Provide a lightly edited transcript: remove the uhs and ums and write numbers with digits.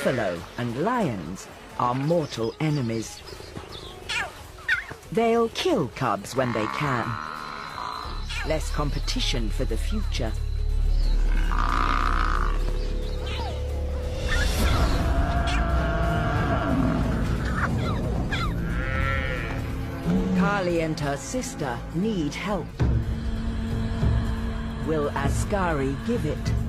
buffalo and lions are mortal enemies. They'll kill cubs when they can. Less competition for the future. Kali and her sister need help. Will Ascari give it?